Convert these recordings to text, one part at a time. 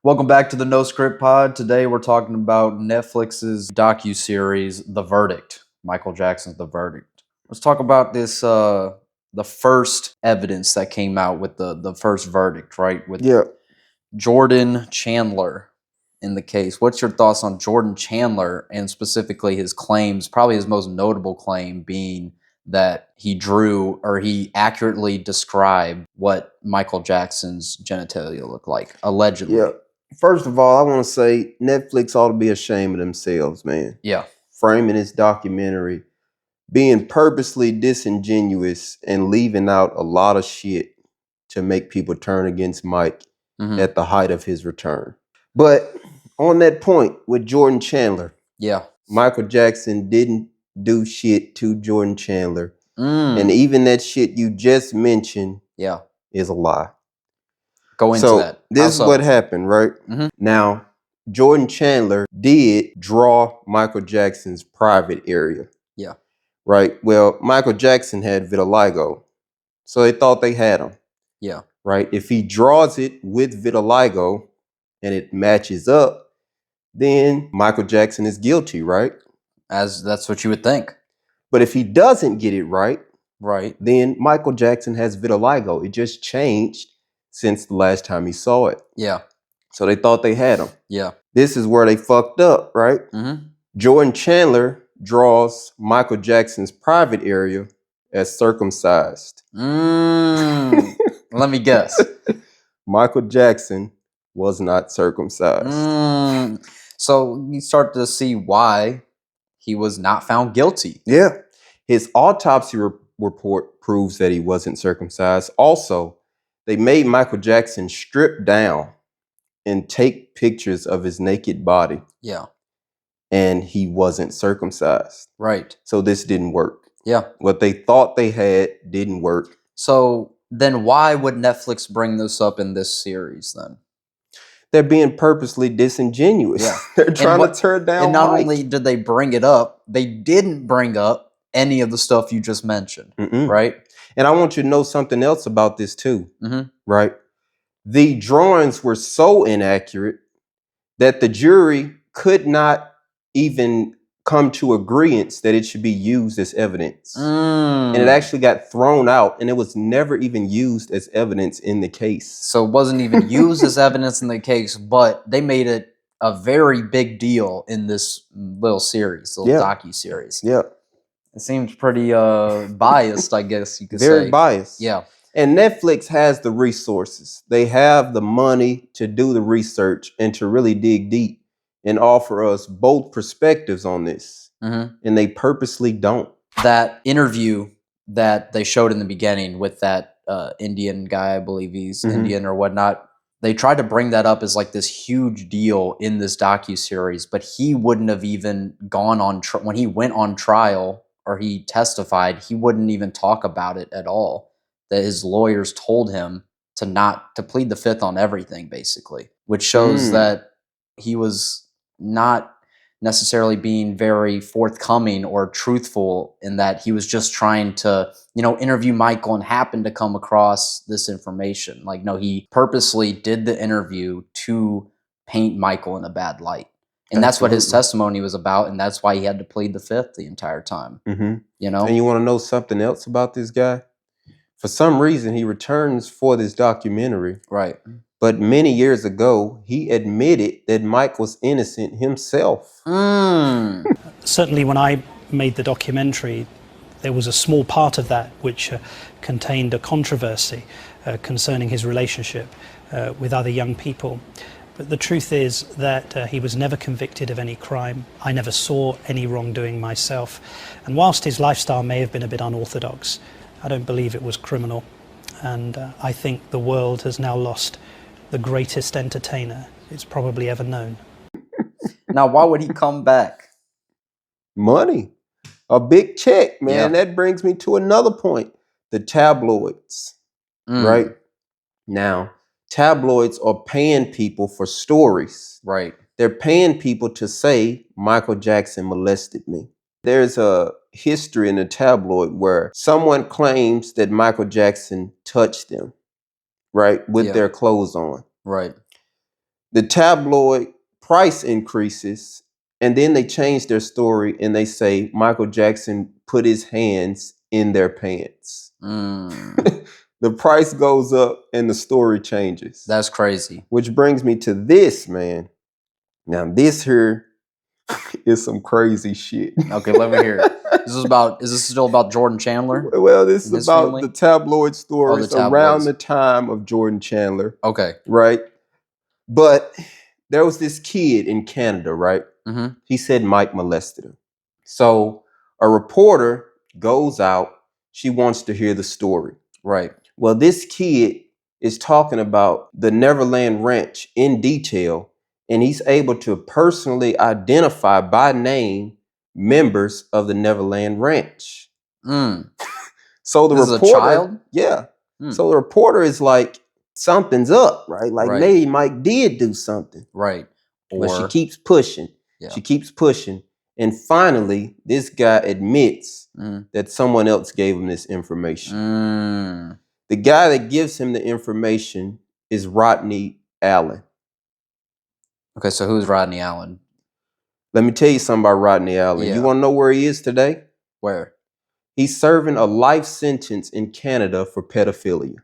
Welcome back to the No Script Pod. Today we're talking about Netflix's docuseries, The Verdict. Michael Jackson's The Verdict. Let's talk about this, the first evidence that came out with the first verdict, right? With Jordan Chandler in the case. What's your thoughts on Jordan Chandler and specifically his claims, probably his most notable claim being that he drew or he accurately described what Michael Jackson's genitalia looked like, allegedly. Yeah. First of all, I want to say Netflix ought to be ashamed of themselves, man. Yeah. Framing this documentary, being purposely disingenuous and leaving out a lot of shit to make people turn against Mike at the height of his return. But on that point with Jordan Chandler, Michael Jackson didn't do shit to Jordan Chandler. And even that shit you just mentioned is a lie. Go into that. This is what happened, right? Now, Jordan Chandler did draw Michael Jackson's private area. Yeah. Right? Well, Michael Jackson had vitiligo, so they thought they had him. Yeah. Right? If he draws it with vitiligo and it matches up, then Michael Jackson is guilty, right? As that's what you would think. But if he doesn't get it right, then Michael Jackson has vitiligo. It just changed since the last time he saw it. Yeah. So they thought they had him. Yeah. This is where they fucked up, right? Jordan Chandler draws Michael Jackson's private area as circumcised. Let me guess. Michael Jackson was not circumcised. So you start to see why he was not found guilty. Yeah. His autopsy report proves that he wasn't circumcised. Also, they made Michael Jackson strip down and take pictures of his naked body. Yeah. And he wasn't circumcised. Right. So this didn't work. Yeah. What they thought they had didn't work. So then why would Netflix bring this up in this series then? They're being purposely disingenuous. Yeah. They're trying to tear down And not Mike. only did they bring it up, they didn't bring up any of the stuff you just mentioned. Right? And I want you to know something else about this too. Right? The drawings were so inaccurate that the jury could not even come to agreement that it should be used as evidence. And it actually got thrown out, and it was never even used as evidence in the case. So it wasn't even used as evidence in the case, but they made it a very big deal in this little series, little docu-series. Yeah. It seems pretty biased, I guess you could say. Very biased. Yeah. And Netflix has the resources. They have the money to do the research and to really dig deep and offer us both perspectives on this. And they purposely don't. That interview that they showed in the beginning with that Indian guy, I believe he's Indian or whatnot, they tried to bring that up as like this huge deal in this docuseries, but he wouldn't have even gone on, when he went on trial or he testified, he wouldn't even talk about it at all. That his lawyers told him to plead the fifth on everything, basically, which shows that he was not necessarily being very forthcoming or truthful in that he was just trying to, interview Michael and happened to come across this information. Like, no, he purposely did the interview to paint Michael in a bad light. And that's what his testimony was about. And that's why he had to plead the fifth the entire time. And you want to know something else about this guy? For some reason, he returns for this documentary. Right. But many years ago, he admitted that Mike was innocent himself. Certainly when I made the documentary, there was a small part of that which contained a controversy concerning his relationship with other young people. But the truth is that he was never convicted of any crime. I never saw any wrongdoing myself. And whilst his lifestyle may have been a bit unorthodox, I don't believe it was criminal. And I think the world has now lost the greatest entertainer it's probably ever known. Now, why would he come back? Money. A big check, man. That brings me to another point. The tabloids, right? Now, tabloids are paying people for stories. Right. They're paying people to say, Michael Jackson molested me. There's a history in a tabloid where someone claims that Michael Jackson touched them, right, with their clothes on. Right. The tabloid price increases, and then they change their story and they say Michael Jackson put his hands in their pants. The price goes up and the story changes. That's crazy. Which brings me to this, man. Now, this here is some crazy shit. Okay, let me hear it. Is this still about Jordan Chandler? Well, this is about the tabloid stories around the time of Jordan Chandler. Okay. Right? But there was this kid in Canada, right? He said Mike molested him. So a reporter goes out. She wants to hear the story. Right. Well, this kid is talking about the Neverland Ranch in detail, and he's able to personally identify by name members of the Neverland Ranch. So the reporter, is a child? Yeah. So the reporter is like, something's up, right? Like maybe Mike did do something. Right. But she keeps pushing. Yeah. She keeps pushing. And finally, this guy admits that someone else gave him this information. The guy that gives him the information is Rodney Allen. Okay, so who's Rodney Allen? Let me tell you something about Rodney Allen. Yeah. You want to know where he is today? Where? He's serving a life sentence in Canada for pedophilia.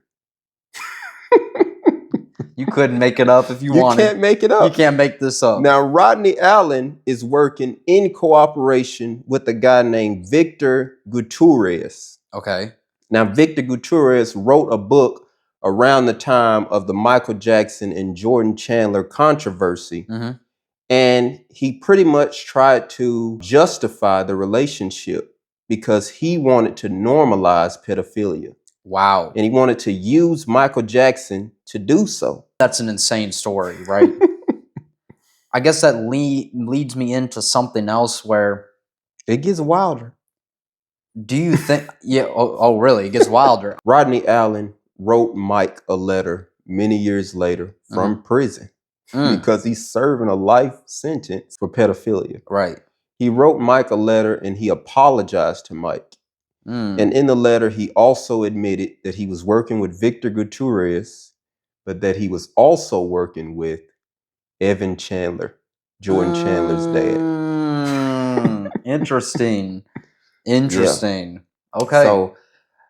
You couldn't make it up if you wanted. You can't make it up. You can't make this up. Now, Rodney Allen is working in cooperation with a guy named Victor Gutierrez. Okay. Now, Victor Gutierrez wrote a book around the time of the Michael Jackson and Jordan Chandler controversy. And he pretty much tried to justify the relationship because he wanted to normalize pedophilia. Wow. And he wanted to use Michael Jackson to do so. That's an insane story, right? I guess that leads me into something else where it gets wilder. Do you think? Yeah. Oh, really? It gets wilder. Rodney Allen wrote Mike a letter many years later from prison because he's serving a life sentence for pedophilia. Right. He wrote Mike a letter and he apologized to Mike. And in the letter, he also admitted that he was working with Victor Gutierrez, but that he was also working with Evan Chandler, Jordan Chandler's dad. Interesting. Interesting. Yeah. Okay. So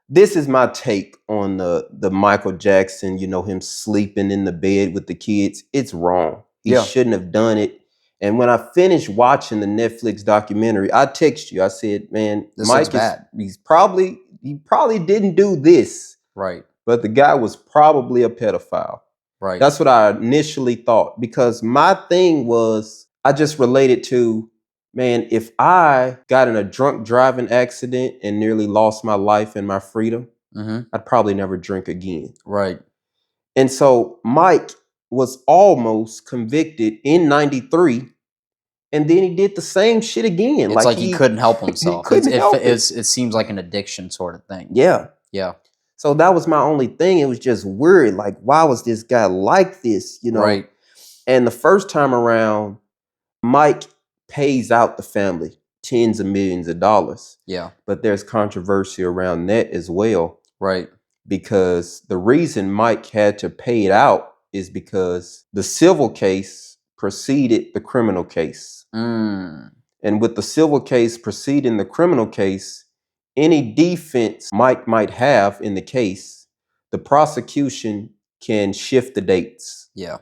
this is my take on the Michael Jackson, you know, him sleeping in the bed with the kids. It's wrong. He shouldn't have done it. And when I finished watching the Netflix documentary, I texted you. I said, man, Mike is bad. He probably didn't do this. Right. But the guy was probably a pedophile. Right. That's what I initially thought. Because my thing was, I just related to, man, if I got in a drunk driving accident and nearly lost my life and my freedom, I'd probably never drink again. Right. And so Mike was almost convicted in '93, and then he did the same shit again. It's like he couldn't help himself. It seems like an addiction sort of thing. Yeah. Yeah. So that was my only thing. It was just weird. Like, why was this guy like this? You know? Right. And the first time around, Mike pays out the family tens of millions of dollars. Yeah. But there's controversy around that as well. Right. Because the reason Mike had to pay it out is because the civil case preceded the criminal case. And with the civil case preceding the criminal case, any defense Mike might have in the case, the prosecution can shift the dates. Yeah.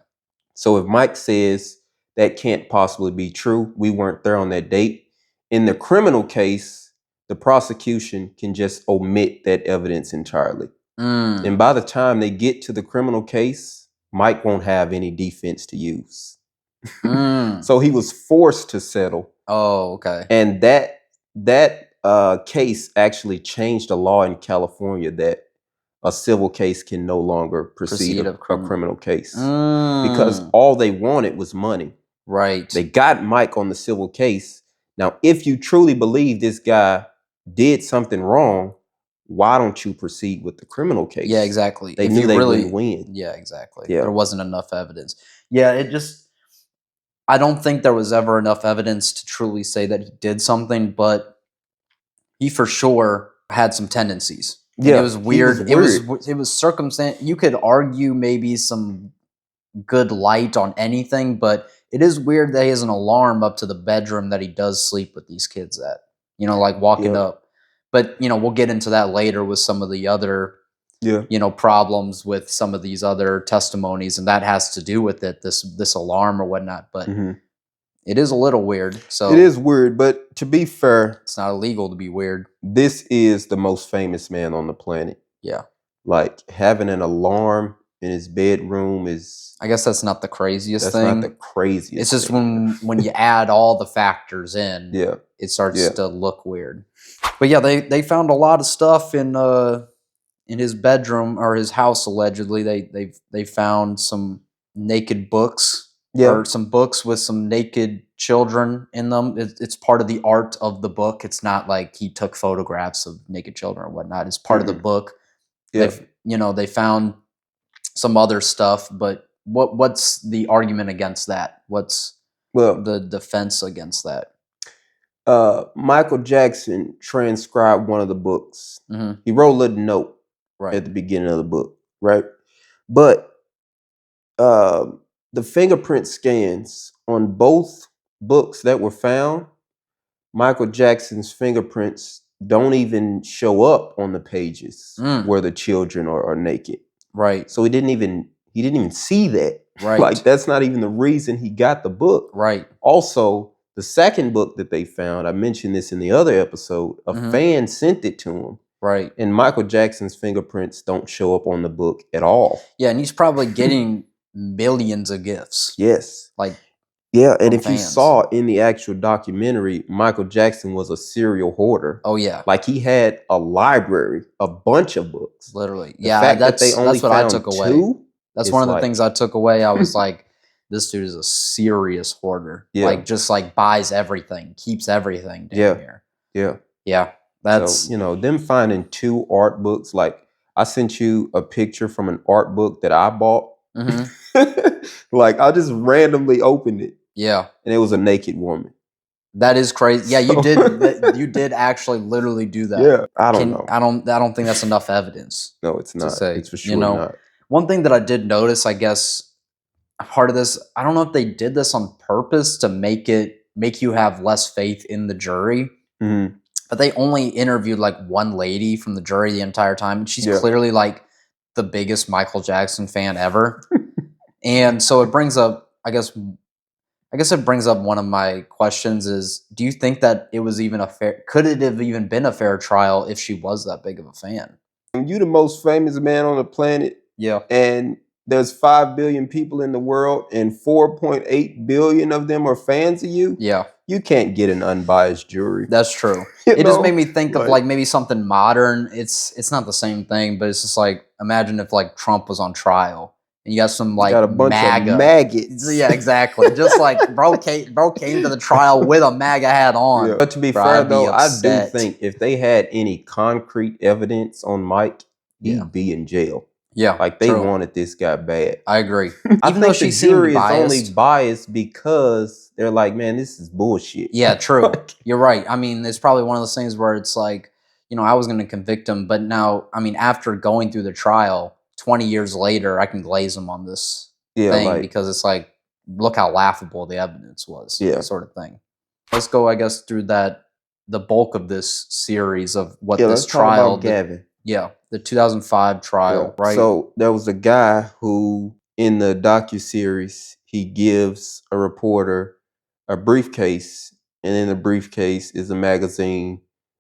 So if Mike says that can't possibly be true, we weren't there on that date, in the criminal case, the prosecution can just omit that evidence entirely. And by the time they get to the criminal case, Mike won't have any defense to use. So he was forced to settle. Oh, okay. And that case actually changed a law in California that a civil case can no longer precede a criminal case. Because all they wanted was money. Right. They got Mike on the civil case. Now, if you truly believe this guy did something wrong, why don't you proceed with the criminal case? Yeah, exactly. They knew they wouldn't win. Yeah, exactly. Yeah. There wasn't enough evidence. Yeah, I don't think there was ever enough evidence to truly say that he did something, but he for sure had some tendencies. Yeah, it was weird. It was circumstance. You could argue maybe some good light on anything, but it is weird that he has an alarm up to the bedroom that he does sleep with these kids at, like walking up. But, we'll get into that later with some of the other, problems with some of these other testimonies, and that has to do with it, this alarm or whatnot. But it is a little weird. So it is weird, but to be fair, it's not illegal to be weird. This is the most famous man on the planet. Yeah. Like having an alarm in his bedroom is... I guess that's not the craziest thing. That's not the craziest It's just when you add all the factors in, it starts to look weird. But yeah, they found a lot of stuff in his bedroom or his house. Allegedly, they found some naked books. Or some books with some naked children in them. It's part of the art of the book. It's not like he took photographs of naked children or whatnot. It's part of the book. They found some other stuff, but what's the argument against that? What's the defense against that? Michael Jackson transcribed one of the books. He wrote a little note at the beginning of the book, right? But the fingerprint scans on both books that were found, Michael Jackson's fingerprints don't even show up on the pages where the children are naked. Right. So he didn't even see that. Right. Like that's not even the reason he got the book. Right. Also, the second book that they found, I mentioned this in the other episode, a fan sent it to him. Right. And Michael Jackson's fingerprints don't show up on the book at all. Yeah, and he's probably getting millions of gifts. Yes. Like, and if you saw in the actual documentary, Michael Jackson was a serial hoarder. Oh yeah. Like he had a library, a bunch of books. Literally. The fact that they only that's what I took away. Two, that's one of the things I took away. I was like, this dude is a serious hoarder. Yeah. Like just like buys everything, keeps everything down here. Yeah. Yeah. That's so, them finding 2 art books. Like I sent you a picture from an art book that I bought. Like I just randomly opened it. Yeah. And it was a naked woman. That is crazy. Yeah, you did. You did actually literally do that. Yeah, I don't know. I don't think that's enough evidence. No, it's not. Say, it's for sure not. One thing that I did notice, I guess, part of this, I don't know if they did this on purpose to make you have less faith in the jury. But they only interviewed like one lady from the jury the entire time, and she's clearly like the biggest Michael Jackson fan ever. And so it brings up, I guess it brings up one of my questions is, do you think that it was even could it have even been a fair trial if she was that big of a fan? You the most famous man on the planet. Yeah. And there's 5 billion people in the world and 4.8 billion of them are fans of you. Yeah. You can't get an unbiased jury. That's true. It just made me think of like maybe something modern. It's not the same thing, but it's just like, imagine if like Trump was on trial. And you got some like got a bunch of maggots. Yeah, exactly. Just like bro came to the trial with a MAGA hat on. Yeah. But to be fair though, I do think if they had any concrete evidence on Mike, he'd be in jail. Yeah, like they wanted this guy bad. I agree. I think the jury is only biased because they're like, man, this is bullshit. Yeah, true. You're right. I mean, it's probably one of those things where it's like, I was going to convict him, but now, I mean, after going through the trial, 20 years later, I can glaze him on this thing because it's like, look how laughable the evidence was, sort of thing. Let's go, I guess, through the bulk of this series of what this trial. Talk about Gavin. Yeah, the 2005 trial, right? So there was a guy who, in the docuseries, he gives a reporter a briefcase, and in the briefcase is a magazine,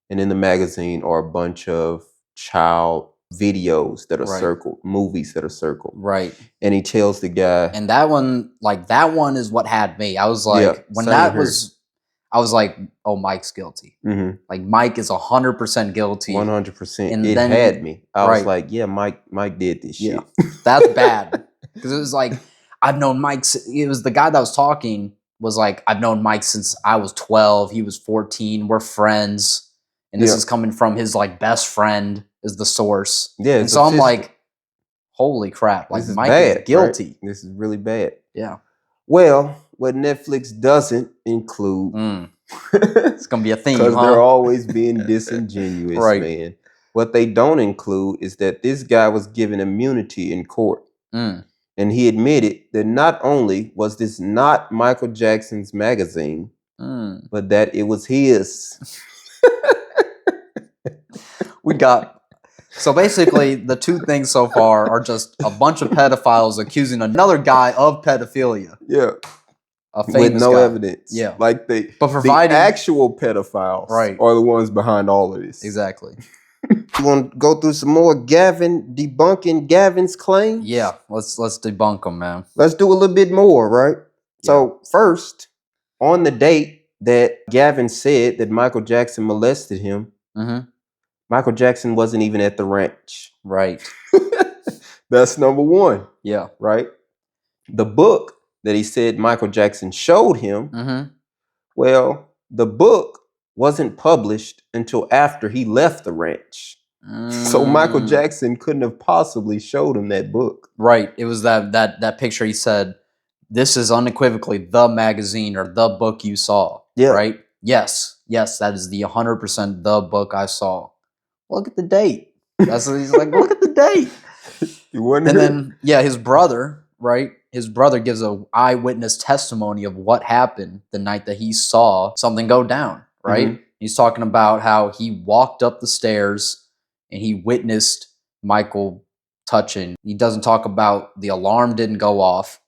and in the magazine are a bunch of child videos that are circled, movies that are circled. Right. And he tells the guy. And that one is what had me. I was like, I was like, oh, Mike's guilty. Like Mike is 100% guilty. 100%. And it had me. I was like, yeah, Mike did this shit. That's bad. Because it was like, I've known Mike. It was the guy that was talking was like, I've known Mike since I was 12. He was 14. We're friends. And this is coming from his like best friend is the source. Yeah. And so I'm like, holy crap. Like Mike is guilty. Right? This is really bad. Yeah. Well, what Netflix doesn't include. It's going to be a theme, because they're always being disingenuous, man. What they don't include is that this guy was given immunity in court. And he admitted that not only was this not Michael Jackson's magazine, but that it was his. We got... So basically, the two things so far are just a bunch of pedophiles accusing another guy of pedophilia. Yeah. A famous with no guy. evidence. Yeah. Like the actual pedophiles are the ones behind all of this. Exactly. You want to go through some more debunking Gavin's claims? Yeah, let's debunk them, man. Let's do a little bit more, right? Yeah. So first, on the date that Gavin said that Michael Jackson molested him, Michael Jackson wasn't even at the ranch. Right. That's number one. Yeah. Right? The book that he said Michael Jackson showed him, well, the book wasn't published until after he left the ranch. So Michael Jackson couldn't have possibly showed him that book. Right. It was that picture. He said, "This is unequivocally the magazine or the book you saw." Yeah. Right? Yes. Yes, that is the 100% the book I saw. Look at the date. That's what he's like, look at the date. And then, yeah, his brother, right? His brother gives a eyewitness testimony of what happened the night that he saw something go down, right? He's talking about how he walked up the stairs and he witnessed Michael touching. He doesn't talk about the alarm didn't go off.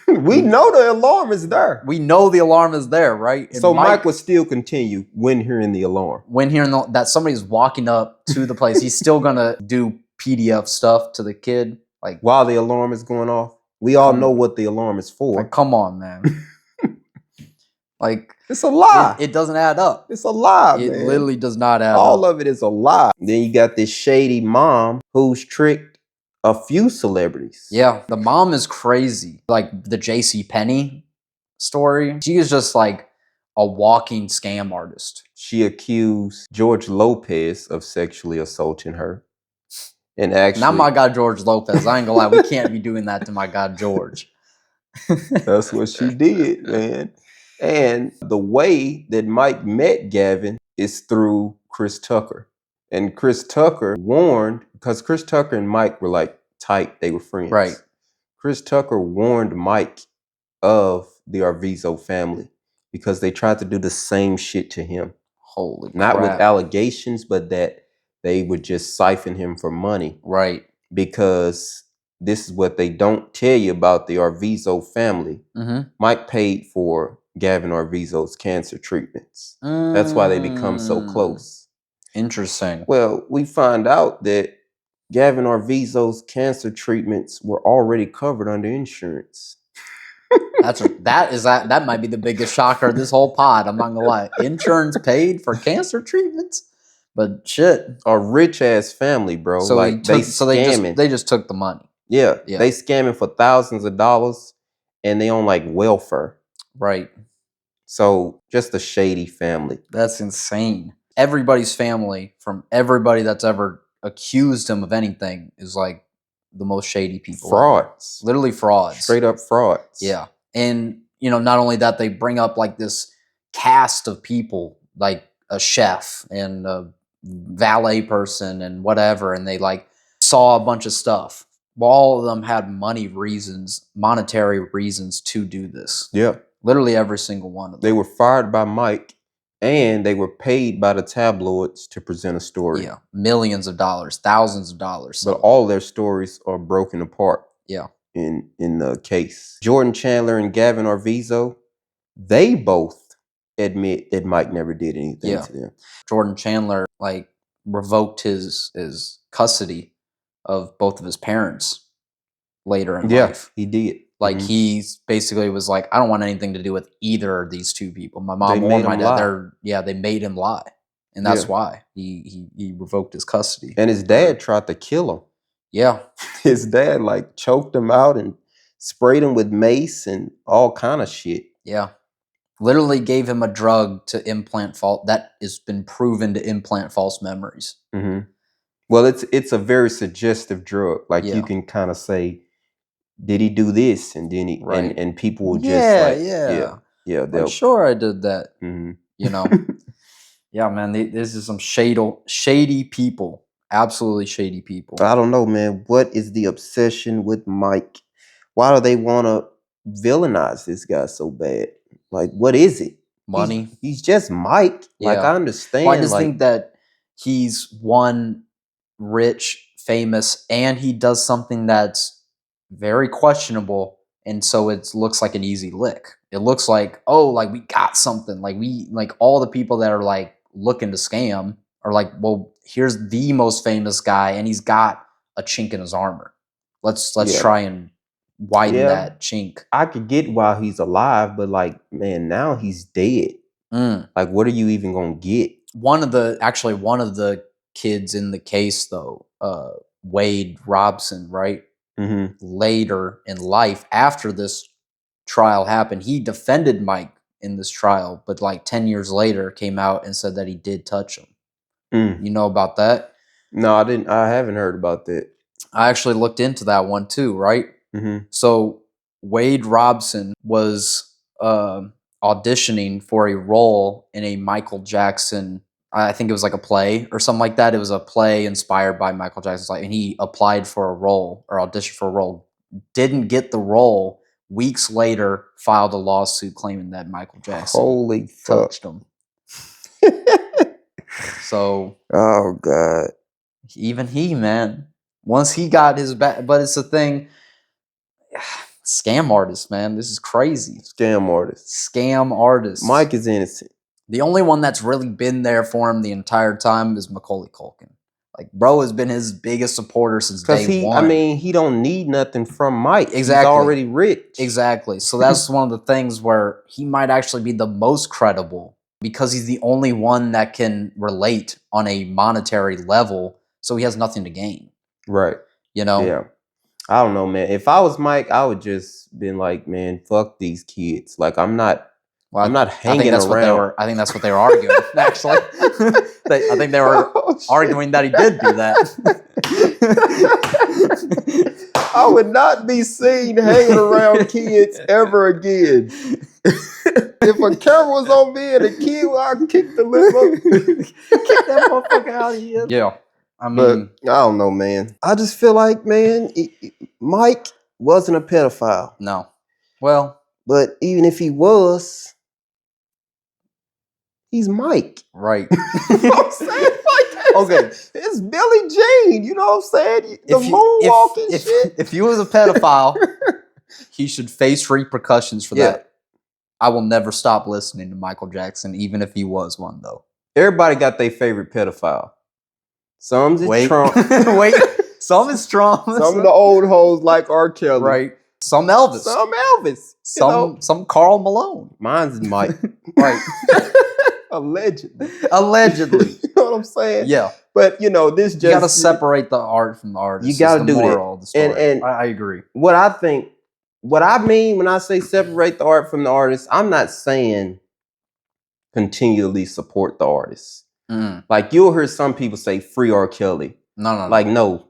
We know the alarm is there. We know the alarm is there, right? And so Mike would still continue when hearing the alarm. When hearing that somebody's walking up to the place, he's still gonna do PDF stuff to the kid, like while the alarm is going off. We all know what the alarm is for. Like, come on, man. Like, it's a lie. It doesn't add up. It's a lie, man. It literally does not add up. All of it is a lie. Then you got this shady mom who's tricked a few celebrities. Yeah, the mom is crazy. Like the J.C. Penney story. She is just like a walking scam artist. She accused George Lopez of sexually assaulting her. And actually, not my guy George Lopez. I ain't gonna lie, we can't be doing that to my guy George. That's what she did, man. And the way that Mike met Gavin is through Chris Tucker. And Chris Tucker warned, because Chris Tucker and Mike were like tight, they were friends. Right. Chris Tucker warned Mike of the Arvizo family because they tried to do the same shit to him. Holy Not crap. with allegations, but that they would just siphon him for money. Right. Because this is what they don't tell you about the Arvizo family. Mike paid for Gavin Arvizo's cancer treatments. That's why they become so close. Interesting. Well, we find out that Gavin Arvizo's cancer treatments were already covered under insurance. That might be the biggest shocker of this whole pod. I'm not gonna lie. Insurance paid for cancer treatments? But shit. A rich ass family, bro. So like they just took the money. Yeah. They scamming for thousands of dollars and they on like welfare. Right. So just a shady family. That's insane. Everybody's family, from everybody that's ever accused him of anything, is like the most shady people. Frauds. Literally frauds. Straight up frauds. Yeah. And, not only that, they bring up like this cast of people, like a chef and a valet person and whatever, and they like saw a bunch of stuff. Well, all of them had monetary reasons to do this. Yeah. Literally every single one of them. They were fired by Mike and they were paid by the tabloids to present a story. Yeah. Millions of dollars, thousands of dollars. But all their stories are broken apart. Yeah. In the case. Jordan Chandler and Gavin Arvizo, they both admit that Mike never did anything to them. Jordan Chandler like revoked his custody of both of his parents later in life. He did. Like he basically was like, I don't want anything to do with either of these two people. My mom or my dad. They made him lie. And that's why he revoked his custody. And his dad tried to kill him. Yeah. His dad like choked him out and sprayed him with mace and all kind of shit. Yeah. Literally gave him a drug to implant that has been proven to implant false memories. Well, it's a very suggestive drug. Like you can kind of say, did he do this? And then and people will just like, sure I did that. Yeah, man, this is some shady people. Absolutely shady people. I don't know, man. What is the obsession with Mike? Why do they want to villainize this guy so bad? Like, what is it? Money. He's just Mike. Like, Yeah. I understand. Well, I just think that he's one, rich, famous, and he does something that's very questionable, and so it looks like an easy lick. It looks like, oh, like we got something. Like all the people that are like looking to scam are like, well, here's the most famous guy, and he's got a chink in his armor. Let's try and widen that chink. I could get why he's alive, but like, man, now he's dead. Like, what are you even gonna get? One of the kids in the case, though, Wade Robson, right? Later in life, after this trial happened, he defended Mike in this trial, but like 10 years later came out and said that he did touch him. You know about that? No, I didn't. I haven't heard about that. I actually looked into that one too, right? So Wade Robson was auditioning for a role in a Michael Jackson, I think it was like a play or something like that. It was a play inspired by Michael Jackson's life, and he applied for a role or auditioned for a role. Didn't get the role. Weeks later, filed a lawsuit claiming that Michael Jackson touched him. So, oh God, even he, man, once he got his back, but it's a thing. Scam artists, man, this is crazy. Scam artists. Mike is innocent. The only one that's really been there for him the entire time is Macaulay Culkin. Like, bro has been his biggest supporter since day one. I mean, he don't need nothing from Mike. Exactly. He's already rich. Exactly. So that's one of the things where he might actually be the most credible because he's the only one that can relate on a monetary level. So he has nothing to gain. Right. You know? Yeah. I don't know, man. If I was Mike, I would just been like, man, fuck these kids. Like, I'm not hanging around. I think that's what they were arguing, actually. I think they were arguing that he did do that. I would not be seen hanging around kids ever again. If a camera was on me and a kid, I'd kick the lip up. Kick that motherfucker out of here. Yeah. I mean, but I don't know, man. I just feel like, man, Mike wasn't a pedophile. No. Well. But even if he was, he's Mike. Right. You know what I'm saying? Like, okay. It's Billie Jean. You know what I'm saying? The moonwalking shit. If he was a pedophile, he should face repercussions for that. I will never stop listening to Michael Jackson, even if he was one, though. Everybody got their favorite pedophile. Some is Trump. Wait. Some is Trump. Some of the old hoes like R. Kelly. Right. Some Elvis. Some Karl Malone. Mine's Mike. Right. Allegedly. You know what I'm saying? Yeah. But, you know, this just... You got to separate the art from the artist. You got to do that. And I agree. What I mean when I say separate the art from the artist, I'm not saying continually support the artist. Like, you'll hear some people say free R. Kelly. No. Like, no,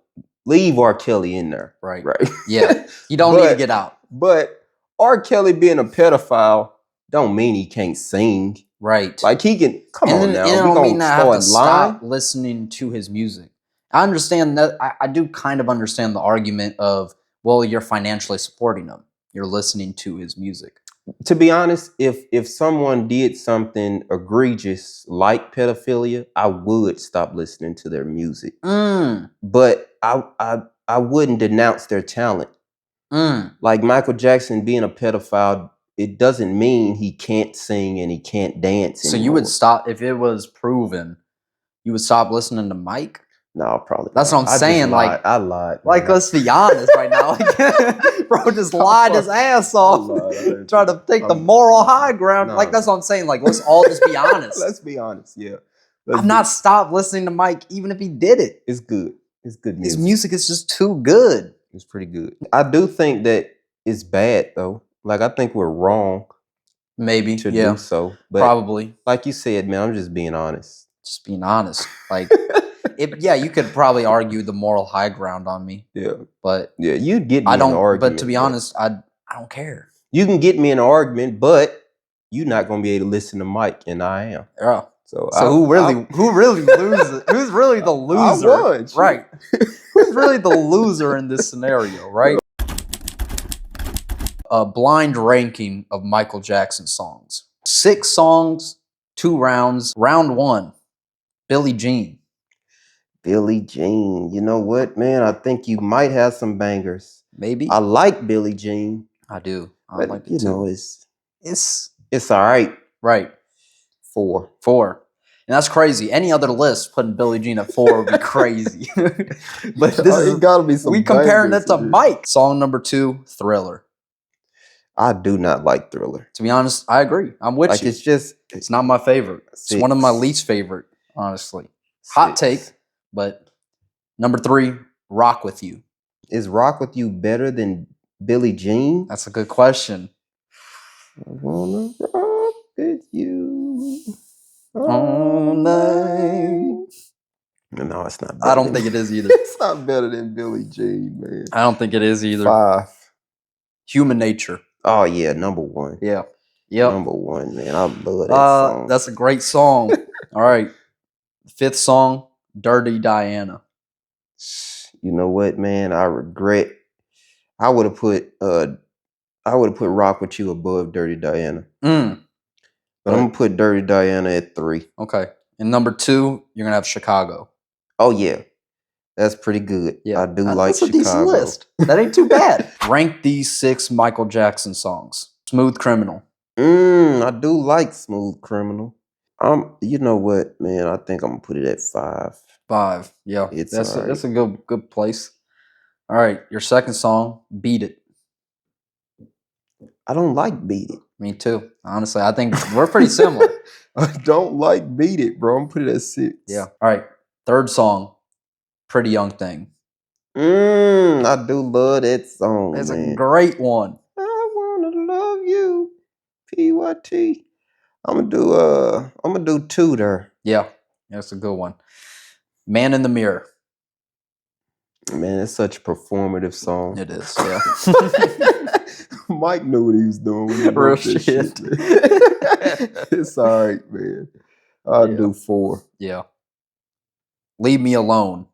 leave R. Kelly in there. Right. Yeah. You don't need to get out. But R. Kelly being a pedophile don't mean he can't sing. Right. Like, he can, come on now. It don't mean I have to stop listening to his music. I understand that. I do kind of understand the argument of, well, you're financially supporting him. You're listening to his music. To be honest, if someone did something egregious like pedophilia, I would stop listening to their music. But I wouldn't denounce their talent. Like Michael Jackson being a pedophile, it doesn't mean he can't sing and he can't dance anymore. So you would stop, if it was proven, you would stop listening to Mike? No, probably. That's what I'm saying. Like, I lied. Like, let's be honest right now. Like, bro just lied his ass off, trying to take the moral high ground. Like, that's what I'm saying. Like, let's all just be honest. Let's be honest. Yeah. I've not stopped listening to Mike, even if he did it. It's good. It's good music. His music is just too good. It's pretty good. I do think that it's bad though. Like, I think we're wrong. Maybe to do so. But probably. Like you said, man, I'm just being honest. Just being honest. Like, you could probably argue the moral high ground on me. Yeah. But yeah, you'd get me in an argument. But to be honest, I don't care. You can get me in an argument, but you're not going to be able to listen to Mike, and I am. Yeah. So who really loses? Who's really the loser? I won, right? Who's really the loser in this scenario? Right? A blind ranking of Michael Jackson songs. 6 songs, 2 rounds. Round 1, Billie Jean. Billie Jean. You know what, man? I think you might have some bangers. Maybe. I like Billie Jean. I do. I But like it you too. know, It's all right. right. 4. 4. And that's crazy. Any other list putting Billie Jean at 4 would be crazy. But this is gotta be some. We comparing it to bangers. Mike. Song number 2, Thriller. I do not like Thriller. To be honest, I agree. I'm with Like you. It's not my favorite. It's one of my least favorite, honestly. 6. Hot take, but number 3, Rock With You. Is Rock With You better than Billie Jean? That's a good question. I wanna rock with you All night. No, it's not. I don't think it is either. It's not better than Billie Jean, man. I don't think it is either. 5. Human Nature. Oh yeah, number 1. Yeah. Yep. Number 1, man. I love that song. That's a great song. All right. 5th song, Dirty Diana. You know what, man? I regret. I would have put Rock With You above Dirty Diana. But I'm gonna put Dirty Diana at 3. Okay. And number 2, you're gonna have Chicago. Oh yeah. That's pretty good. Yeah. I do like That's a Chicago. decent list. That ain't too bad. Rank these 6 Michael Jackson songs. Smooth Criminal. I do like Smooth Criminal. You know what, man? I think I'm gonna put it at 5. 5. Yeah. That's a good place. All right. Your second song, Beat It. I don't like Beat It. Me too. Honestly, I think we're pretty similar. I don't like Beat It, bro. I'm gonna put it at 6. Yeah. All right. Third song, Pretty Young Thing. I do love that song. It's man. a great one. I wanna love you, PYT. I'm gonna do 2 there. Yeah, that's a good one. Man in the Mirror. Man, it's such a performative song. It is. Yeah. Mike knew what he was doing. When he Real wrote that shit. Man. It's all right, man. I'll do 4. Yeah. Leave Me Alone.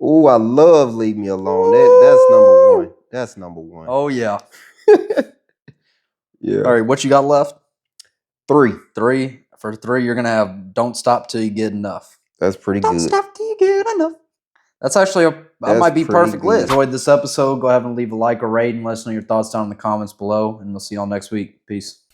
Oh, I love Leave Me Alone. That's number 1. That's number 1. Oh yeah. Yeah. All right, what you got left? 3. 3. For 3, you're gonna have Don't Stop Till You Get Enough. That's pretty Don't good. stop till you get enough. That's actually that might be perfect list. Enjoyed this episode. Go ahead and leave a like or rate and let us know your thoughts down in the comments below. And we'll see y'all next week. Peace.